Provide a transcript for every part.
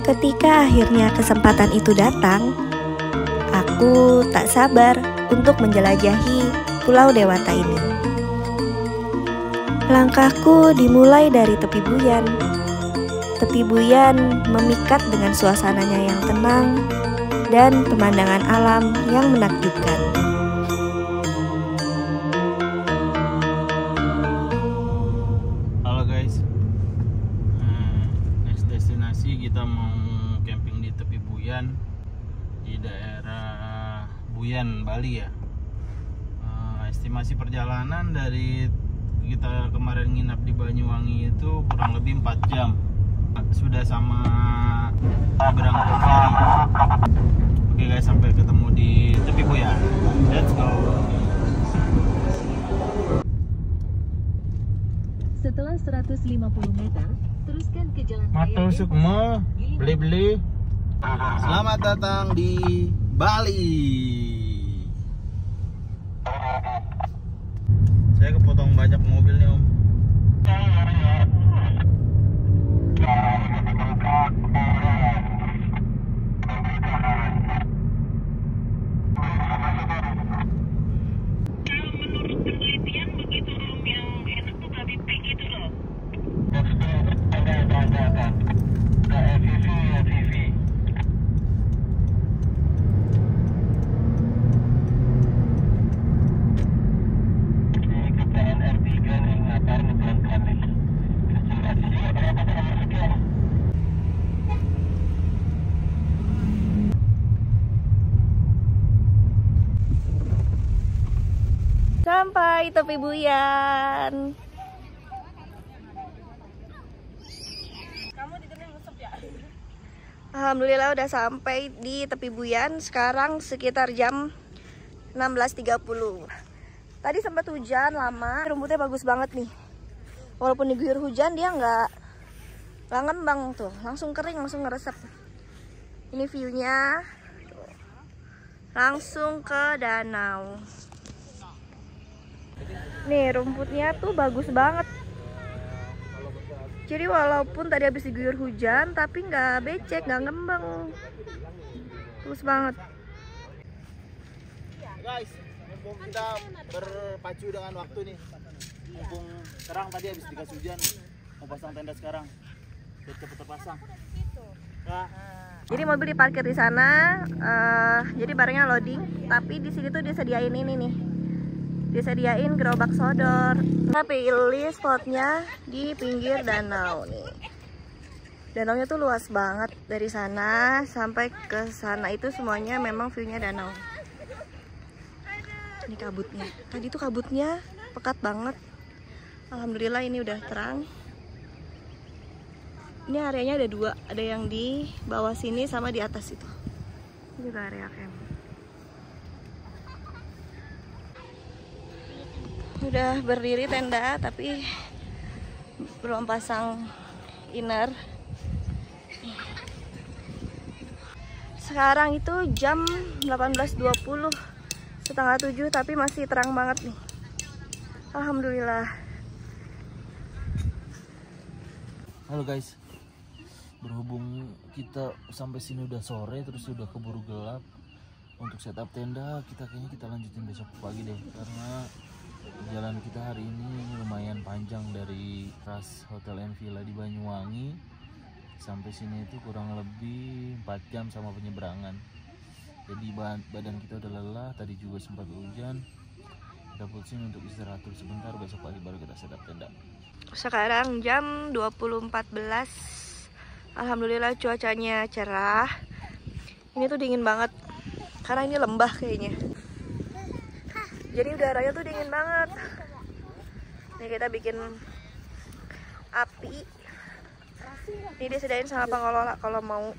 Ketika akhirnya kesempatan itu datang, aku tak sabar untuk menjelajahi Pulau Dewata ini. Langkahku dimulai dari tepi Buyan. Tepi Buyan memikat dengan suasananya yang tenang dan pemandangan alam yang menakjubkan. Halo guys, next destinasi kita mau camping di tepi Buyan, di daerah Buyan, Bali ya. Estimasi perjalanan dari kita kemarin nginap di Banyuwangi itu kurang lebih 4 jam. Sudah sama berangkat ferry. Oke guys, sampai ketemu di tepi Buyan. Let's go. Setelah 150 meter, teruskan ke jalan raya. Matur sukma, beli-beli. Selamat datang di Bali. Saya kepotong banyak mobil nih om. Menurut penelitian begitu om, yang enak tuh babi pig gitu loh. Sampai tepi Buyan. Alhamdulillah udah sampai di tepi Buyan. Sekarang sekitar jam 16.30. Tadi sempat hujan lama. Rumputnya bagus banget nih. Walaupun diguyur hujan dia nggak ngembang tuh. Langsung kering, langsung ngeresep. Ini viewnya. Tuh. Langsung ke danau. Nih rumputnya tuh bagus banget. Jadi walaupun tadi habis diguyur hujan, tapi nggak becek, nggak ngembang. Bagus banget. Guys, mumpung kita berpacu dengan waktu nih. Mumpung terang tadi habis dikasih hujan, mau pasang tenda sekarang. Biar cepet terpasang. Nah. Jadi mobil diparkir di sana. Jadi barangnya loading, tapi di sini tuh disediain ini nih. Disediain gerobak sodor. Kita pilih spotnya di pinggir danau nih. Danaunya tuh luas banget, dari sana sampai ke sana itu semuanya memang viewnya danau. Ini kabutnya. Tadi tuh kabutnya pekat banget. Alhamdulillah ini udah terang. Ini areanya ada dua, ada yang di bawah sini sama di atas itu. Ini juga area camp. Udah berdiri tenda tapi belum pasang inner. Sekarang itu jam 18.20, setengah 7, tapi masih terang banget nih. Alhamdulillah. Halo guys, berhubung kita sampai sini udah sore, terus udah keburu gelap. Untuk setup tenda kita lanjutin besok pagi deh, karena perjalanan kita hari ini lumayan panjang dari Ras Hotel and Villa di Banyuwangi sampai sini itu kurang lebih 4 jam sama penyeberangan. Jadi badan kita udah lelah, tadi juga sempat hujan. Kita putusin untuk istirahat dulu sebentar, besok pagi baru kita setup tenda. Sekarang jam 20.14. Alhamdulillah cuacanya cerah. Ini tuh dingin banget karena ini lembah kayaknya. Jadi udaranya tuh dingin banget. Nih kita bikin api. Ini disediain sama pengelola kalau mau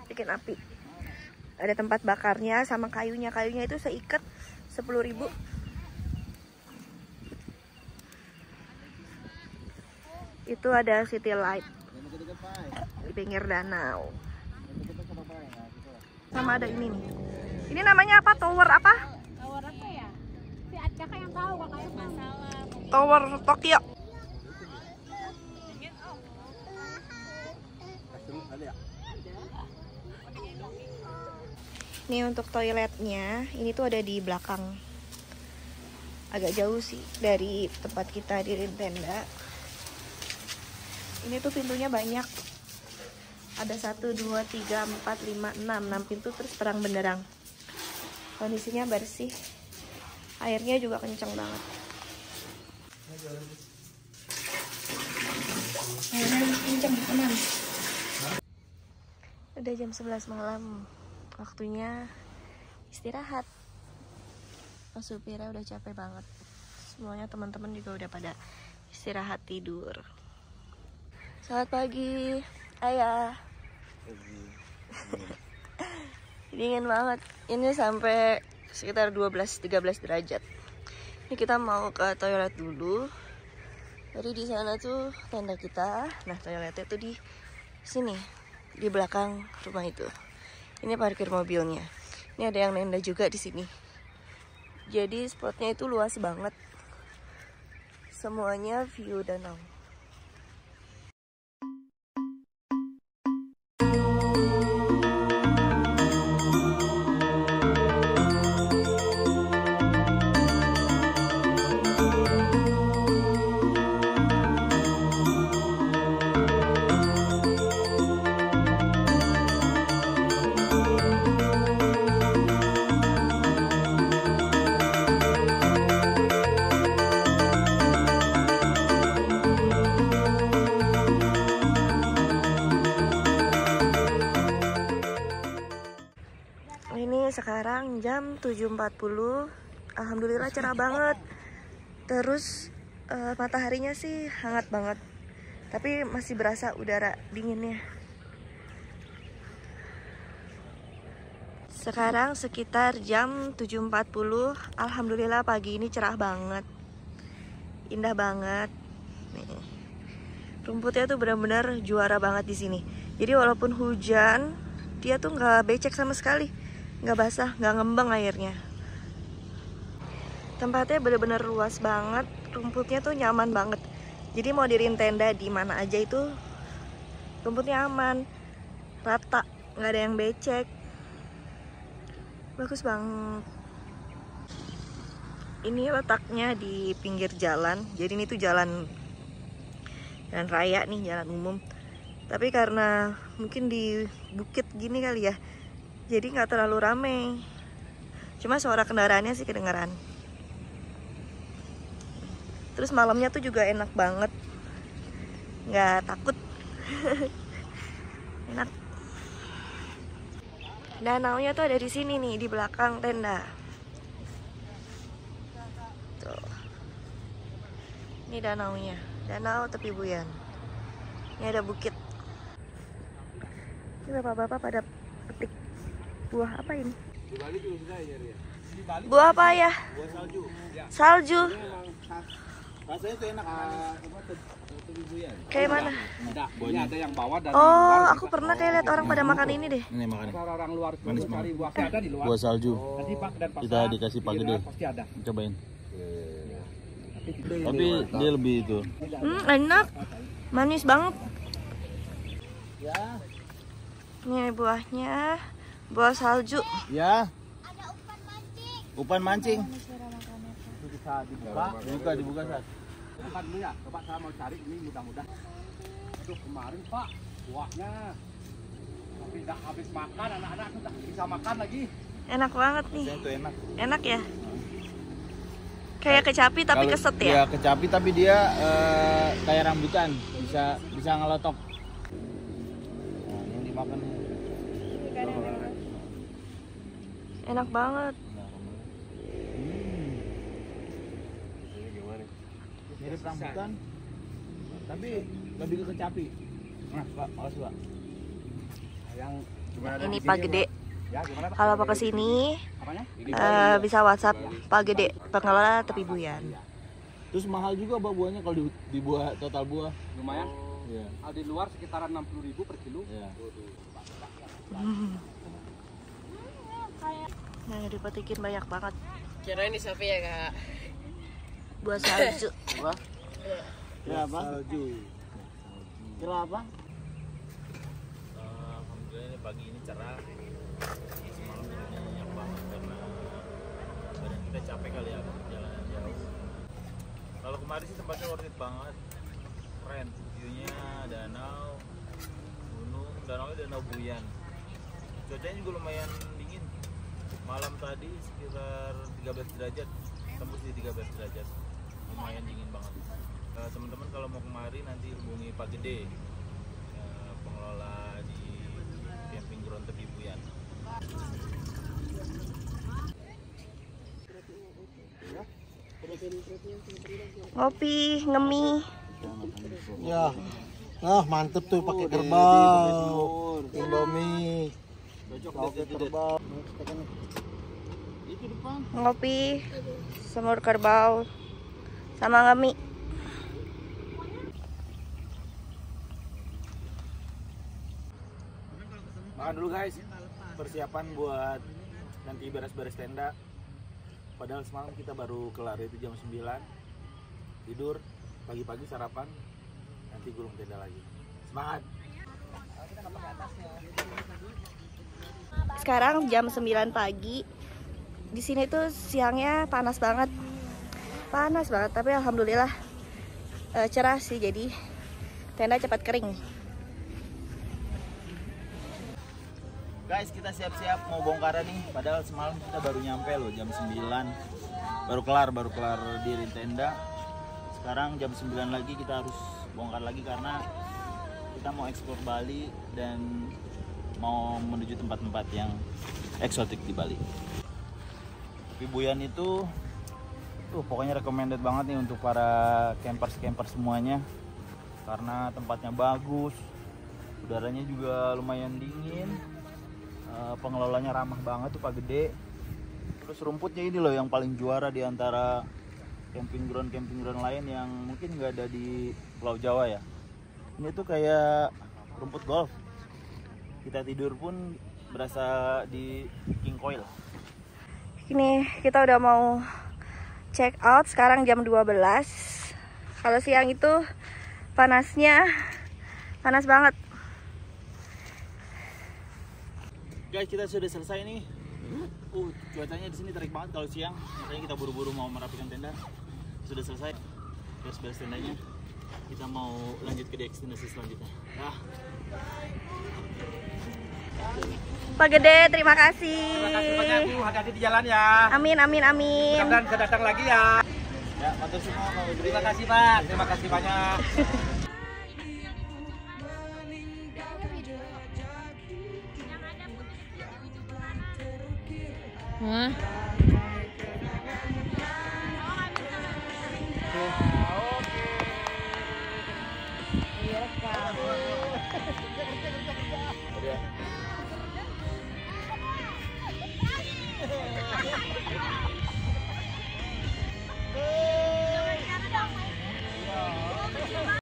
bikin api. Ada tempat bakarnya sama kayunya. Kayunya itu seikat 10.000. Itu ada city light di pinggir danau. Sama ada ini nih. Ini namanya apa? Tower apa? Tower apa ya? Si Kakak yang tahu, kakaknya masalah. Tower Tokyo. Nih untuk toiletnya, ini tuh ada di belakang. Agak jauh sih dari tempat kita diriin tenda. Ini tuh pintunya banyak. Ada 1, 2, 3, 4, 5, 6 pintu terus terang benderang. Kondisinya bersih. Airnya juga kencang banget. Airnya kencang, teman. Udah jam 11 malam. Waktunya istirahat. Mas supirnya udah capek banget. Semuanya teman-teman juga udah pada istirahat tidur. Selamat pagi, Ayah. Dingin banget. Ini sampai sekitar 12-13 derajat. Ini kita mau ke toilet dulu. Jadi di sana tuh tenda kita. Nah, toiletnya tuh di sini, di belakang rumah itu. Ini parkir mobilnya. Ini ada yang nenda juga di sini. Jadi spotnya itu luas banget. Semuanya view danau. Ini sekarang jam 7.40. Alhamdulillah cerah banget. Terus mataharinya sih hangat banget. Tapi masih berasa udara dinginnya. Sekarang sekitar jam 7.40. Alhamdulillah pagi ini cerah banget. Indah banget. Nih. Rumputnya tuh benar-benar juara banget di sini. Jadi walaupun hujan, dia tuh nggak becek sama sekali. Nggak basah, nggak ngembang airnya. Tempatnya bener-bener luas banget, rumputnya tuh nyaman banget. Jadi mau diriin tenda di mana aja itu rumputnya aman, rata, nggak ada yang becek. Bagus banget. Ini letaknya di pinggir jalan, jadi ini tuh jalan raya nih, jalan umum. Tapi karena mungkin di bukit gini kali ya, jadi nggak terlalu ramai. Cuma suara kendaraannya sih kedengeran. Terus malamnya tuh juga enak banget, nggak takut. Enak. Danaunya tuh ada di sini nih, di belakang tenda. Tuh. Ini danaunya, danau Tepi Buyan. Ini ada bukit. Ini bapak-bapak pada petik buah apa ini? Di Bali juga sudah ya, Ria. Di Bali Buah apa ya? buah salju. Ya. Salju. Rasanya tuh enak. Tepi Buyan. Kayak mana? Ada, buahnya ada yang bawa dari Oh, luar. aku pernah kayak lihat orang pada makan ini deh. Ini makannya. Kalau orang luar tuh Manis cari buah ada di luar. buah salju. Nanti Pak dan pasar. Kita dikasih pagi deh. Pasti ada. Cobain. Tapi Tapi dia lebih itu. Enak. Manis banget. ya. Ini buahnya. Buah salju. Ya. Umpan mancing. Itu bisa dibuka. Dibuka saat. Bukan dulu ya. Coba saya mau cari ini mudah-mudahan. Itu kemarin Pak, buahnya. Tapi tidak habis makan, anak-anak sudah bisa makan lagi. Enak banget nih. Itu enak. Enak ya? Kayak kecapi tapi Kalau keset dia ya? kecapi tapi dia kayak rambutan, bisa ngelotok. Nah, yang dimakan Enak banget. mirip rambutan, tapi lebih ke kecapi. Nah, Pak, makasih Pak. Yang Ini Pak Gede. Ya, gimana Pak? Kalau mau kesini Apanya? bisa WhatsApp Pak Gede, pengelola Tepi Buyan. Terus mahal juga Pak buahnya kalau di buah total buah. Lumayan. Iya. Di luar sekitaran 60.000 per kilo. Iya. Nah, dipetikin banyak banget. Kira ini siapa ya kak? Buah salju. Apa? Ya apa? Salju. Kira apa? Alhamdulillah ini pagi ini cerah. Semalam kita capek kali ya perjalanan jauh. Kalau kemarin sih tempatnya worth it banget, keren viewnya, danau, gunung, danau Buyan. Cuacanya juga lumayan dingin. Malam tadi sekitar 13 derajat, tembus di 13 derajat, lumayan dingin banget. Teman-teman kalau mau kemari nanti hubungi Pak Gede, pengelola di camping ground Tepi Buyan. Ngopi, ngemi. Ya, nah mantep tuh pakai kerbau, Indomie, pakai kerbau. Ngopi, semur kerbau, sama ngemi. Makan dulu guys, persiapan buat nanti beres-beres tenda. Padahal semalam kita baru kelar, itu jam 9. Tidur, pagi-pagi sarapan, nanti gulung tenda lagi. Semangat! Sekarang jam 9 pagi. Di sini tuh siangnya panas banget. Tapi alhamdulillah cerah sih, jadi tenda cepat kering. Guys, kita siap-siap mau bongkaran nih. Padahal semalam kita baru nyampe loh, jam 9. Baru kelar diri tenda. Sekarang jam 9 lagi kita harus bongkar lagi karena kita mau eksplor Bali dan mau menuju tempat-tempat yang eksotik di Bali. Tepi Buyan itu pokoknya recommended banget nih untuk para campers semuanya. Karena tempatnya bagus, udaranya juga lumayan dingin. Pengelolanya ramah banget tuh Pak Gede. Terus rumputnya ini loh yang paling juara di antara camping ground lain yang mungkin nggak ada di Pulau Jawa ya. Ini tuh kayak rumput golf. Kita tidur pun berasa di king coil. Ini kita udah mau check out, sekarang jam 12. Kalau siang itu panasnya panas banget. Guys, kita sudah selesai nih. Cuacanya di sini terik banget kalau siang. Makanya kita buru-buru mau merapikan tenda. Sudah selesai. Beres-beres tendanya. Kita mau lanjut ke destinasi selanjutnya. Nah. Pak Gede, terima kasih. Terima kasih banyak Bu, hati-hati di jalan ya. Amin. Mudah-mudahan bisa datang lagi ya. Ya, matur semua. Terima kasih Pak, terima kasih banyak.